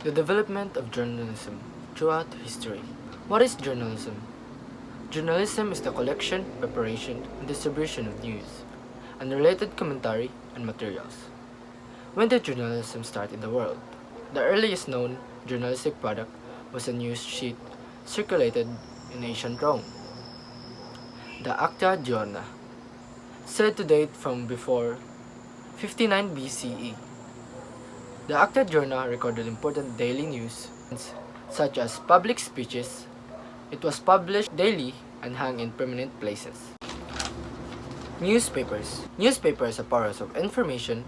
The development of journalism throughout history. What is journalism? Journalism is the collection, preparation, and distribution of news, and related commentary and materials. When did journalism start in the world? The earliest known journalistic product was a news sheet circulated in ancient Rome. The Acta Diurna, said to date from before 59 BCE. The Acta Diurna recorded important daily news, such as public speeches. It was published daily and hung in prominent places. Newspapers. Newspapers are powers of information.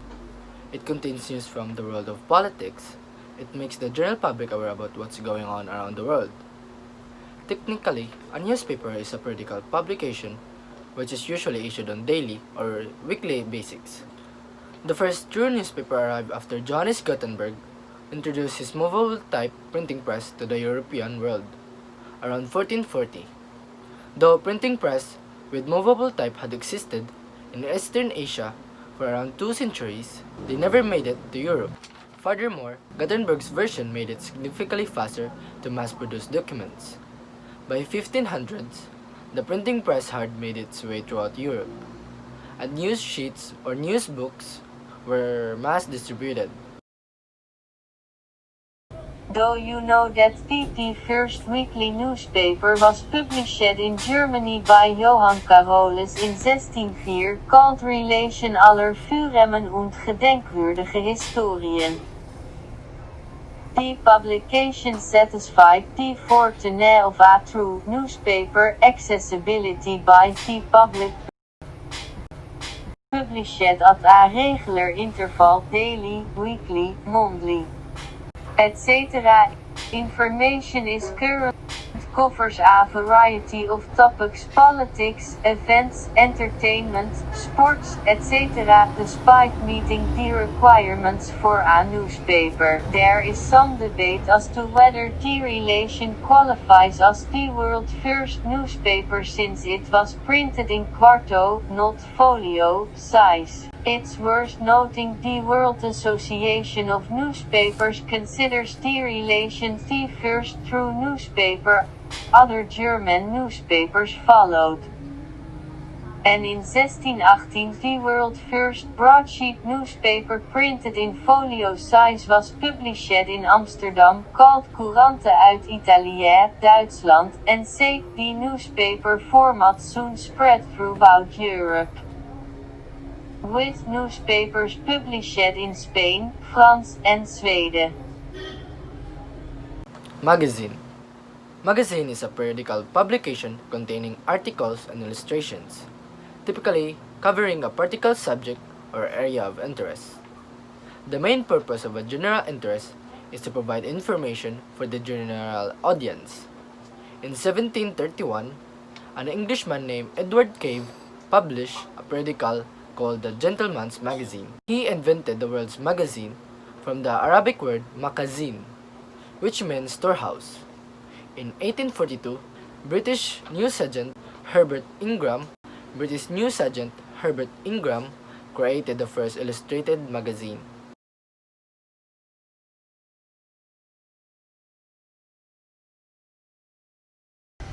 It contains news from the world of politics. It makes the general public aware about what's going on around the world. Technically, a newspaper is a periodical publication which is usually issued on daily or weekly basis. The first true newspaper arrived after Johannes Gutenberg introduced his movable type printing press to the European world around 1440. Though printing press with movable type had existed in Eastern Asia for around 2 centuries, they never made it to Europe. Furthermore, Gutenberg's version made it significantly faster to mass-produce documents. By 1500s, the printing press had made its way throughout Europe, and news sheets or news books were mass-distributed. Do you know that the first weekly newspaper was published in Germany by Johann Carolus in 1604, called Relation aller Führungen und Gedenkwürdige Historien? The publication satisfied the fortune of a true newspaper accessibility by the public, published at a regular interval daily, weekly, monthly, etc. Information is current, covers a variety of topics: politics, events, entertainment, sports, etc. Despite meeting the requirements for a newspaper, there is some debate as to whether the Relation qualifies as the world's first newspaper, since it was printed in quarto, not folio, size. It's worth noting the World Association of Newspapers considers the Relation the first true newspaper. Other German newspapers followed, and in 1618 the world's first broadsheet newspaper printed in folio size was published in Amsterdam, called Courante uit Italië, Duitsland, and the newspaper format soon spread throughout Europe, with newspapers published in Spain, France, and Sweden. Magazine. Magazine is a periodical publication containing articles and illustrations, typically covering a particular subject or area of interest. The main purpose of a general interest is to provide information for the general audience. In 1731, an Englishman named Edward Cave published a periodical called the Gentleman's Magazine. He invented the word magazine from the Arabic word makazin, which means storehouse. In 1842, British newsagent Herbert Ingram created the first illustrated magazine.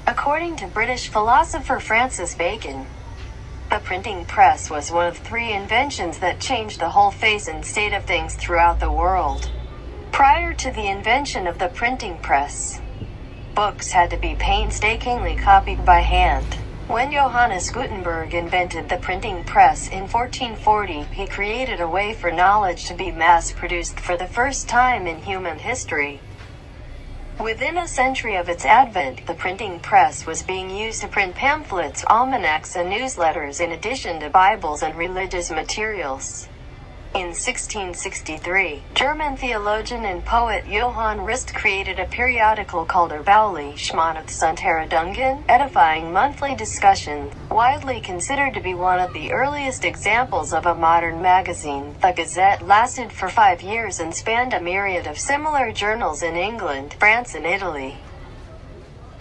According to British philosopher Francis Bacon, the printing press was one of 3 inventions that changed the whole face and state of things throughout the world. Prior to the invention of the printing press, books had to be painstakingly copied by hand. When Johannes Gutenberg invented the printing press in 1440, he created a way for knowledge to be mass-produced for the first time in human history. Within a century of its advent, the printing press was being used to print pamphlets, almanacs, and newsletters in addition to Bibles and religious materials. In 1663, German theologian and poet Johann Rist created a periodical called Erbaulich Schmonatsunterredungen, edifying monthly discussion, widely considered to be one of the earliest examples of a modern magazine. The Gazette lasted for 5 years and spanned a myriad of similar journals in England, France, and Italy.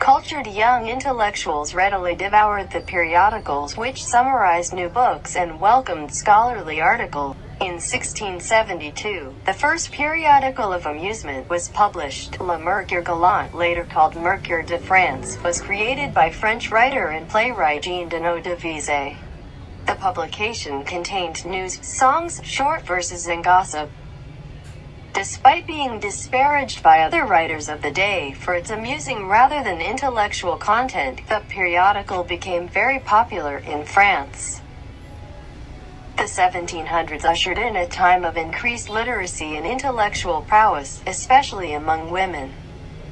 Cultured young intellectuals readily devoured the periodicals, which summarized new books and welcomed scholarly articles. In 1672, the first periodical of amusement was published. Le Mercure Galant, later called Mercure de France, was created by French writer and playwright Jean Deneau de Vize. The publication contained news, songs, short verses, and gossip. Despite being disparaged by other writers of the day for its amusing rather than intellectual content, the periodical became very popular in France. The 1700s ushered in a time of increased literacy and intellectual prowess, especially among women.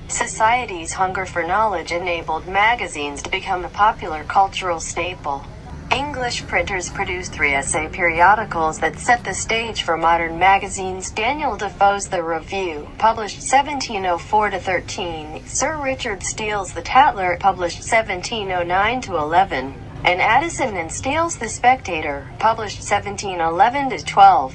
Society's hunger for knowledge enabled magazines to become a popular cultural staple. English printers produced 3 essay periodicals that set the stage for modern magazines. Daniel Defoe's The Review, published 1704-13, Sir Richard Steele's The Tatler, published 1709-11, and Addison and Steele's The Spectator, published 1711-12.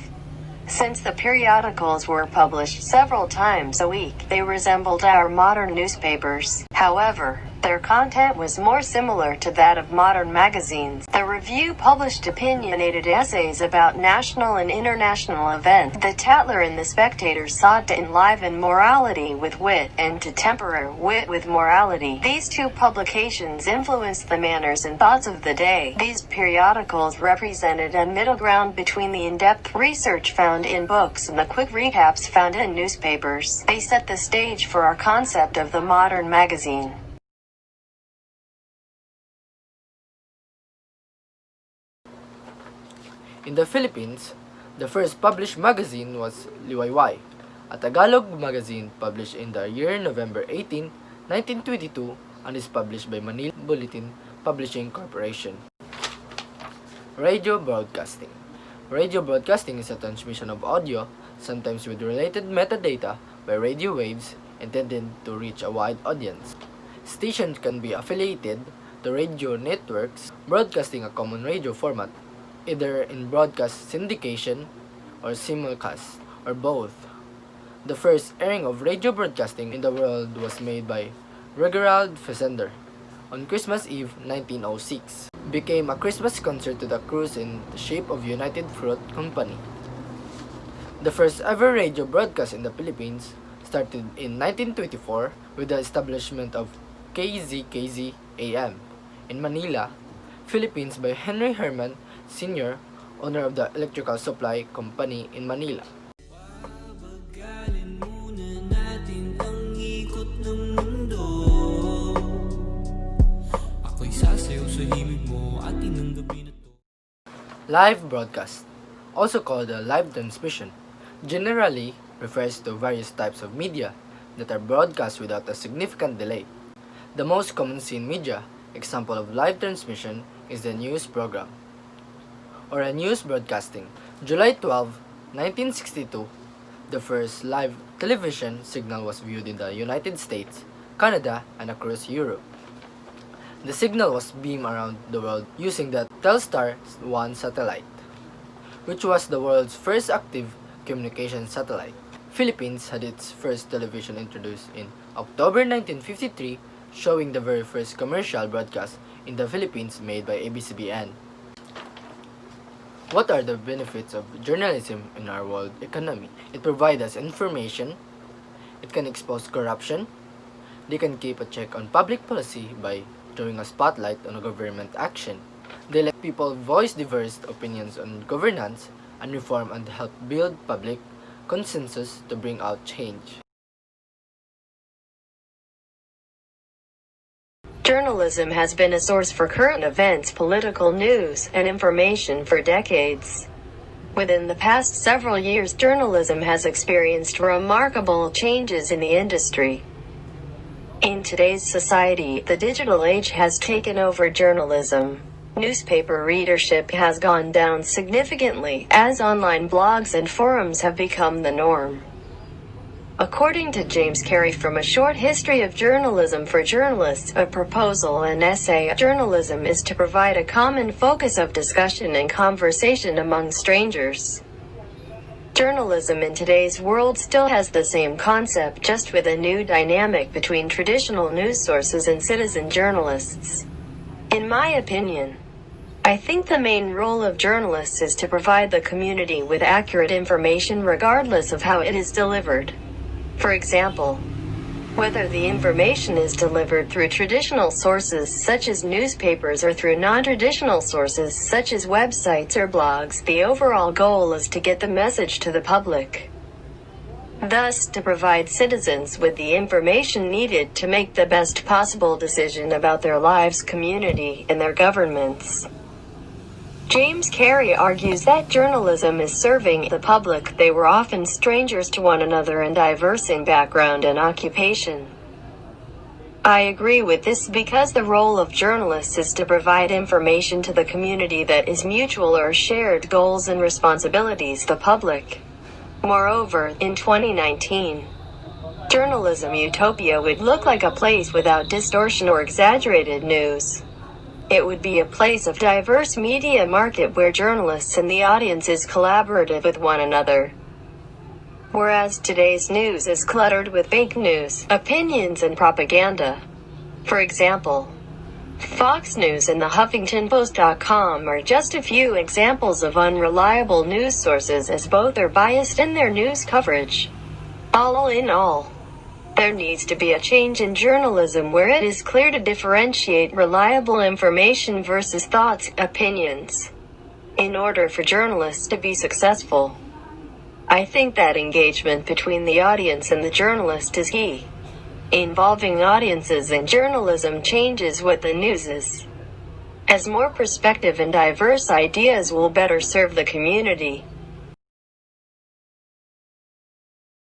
Since the periodicals were published several times a week, they resembled our modern newspapers. However, their content was more similar to that of modern magazines. The Review published opinionated essays about national and international events. The Tatler and The Spectator sought to enliven morality with wit and to temper wit with morality. These two publications influenced the manners and thoughts of the day. These periodicals represented a middle ground between the in-depth research found in books and the quick recaps found in newspapers. They set the stage for our concept of the modern magazine. In the Philippines, the first published magazine was Liwayway, a Tagalog magazine published in the year November 18, 1922, and is published by Manila Bulletin Publishing Corporation. Radio broadcasting. Radio broadcasting is a transmission of audio, sometimes with related metadata, by radio waves intended to reach a wide audience. Stations can be affiliated to radio networks, broadcasting a common radio format, either in broadcast syndication or simulcast, or both. The first airing of radio broadcasting in the world was made by Reginald Fessender on Christmas Eve 1906. Became a Christmas concert to the crews in the shape of United Fruit Company. The first ever radio broadcast in the Philippines started in 1924 with the establishment of KZKZ AM in Manila, Philippines by Henry Herman Sr., owner of the Electrical Supply Company in Manila. Live broadcast, also called a live transmission, generally refers to various types of media that are broadcast without a significant delay. The most common seen media example of live transmission is the news program, or a news broadcasting. July 12, 1962, the first live television signal was viewed in the United States, Canada, and across Europe. The signal was beamed around the world using the Telstar 1 satellite, which was the world's first active communication satellite. Philippines had its first television introduced in October 1953, showing the very first commercial broadcast in the Philippines made by ABS-CBN. What are the benefits of journalism in our world economy? It provides us information, it can expose corruption, they can keep a check on public policy by throwing a spotlight on a government action. They let people voice diverse opinions on governance and reform and help build public consensus to bring out change. Journalism has been a source for current events, political news, and information for decades. Within the past several years, journalism has experienced remarkable changes in the industry. In today's society, the digital age has taken over journalism. Newspaper readership has gone down significantly, as online blogs and forums have become the norm. According to James Carey from A Short History of Journalism for Journalists, a proposal and essay, journalism is to provide a common focus of discussion and conversation among strangers. Journalism in today's world still has the same concept, just with a new dynamic between traditional news sources and citizen journalists. In my opinion, I think the main role of journalists is to provide the community with accurate information regardless of how it is delivered. For example, whether the information is delivered through traditional sources such as newspapers or through non-traditional sources such as websites or blogs, the overall goal is to get the message to the public. Thus, to provide citizens with the information needed to make the best possible decision about their lives, community, and their governments. James Carey argues that journalism is serving the public. They were often strangers to one another and diverse in background and occupation. I agree with this because the role of journalists is to provide information to the community that is mutual or shared goals and responsibilities the public. Moreover, in 2019, journalism utopia would look like a place without distortion or exaggerated news. It would be a place of diverse media market where journalists and the audience is collaborative with one another. Whereas today's news is cluttered with fake news, opinions and propaganda. For example, Fox News and the HuffingtonPost.com are just a few examples of unreliable news sources, as both are biased in their news coverage. All in all, there needs to be a change in journalism where it is clear to differentiate reliable information versus thoughts, opinions, in order for journalists to be successful. I think that engagement between the audience and the journalist is key. Involving audiences in journalism changes what the news is, as more perspective and diverse ideas will better serve the community.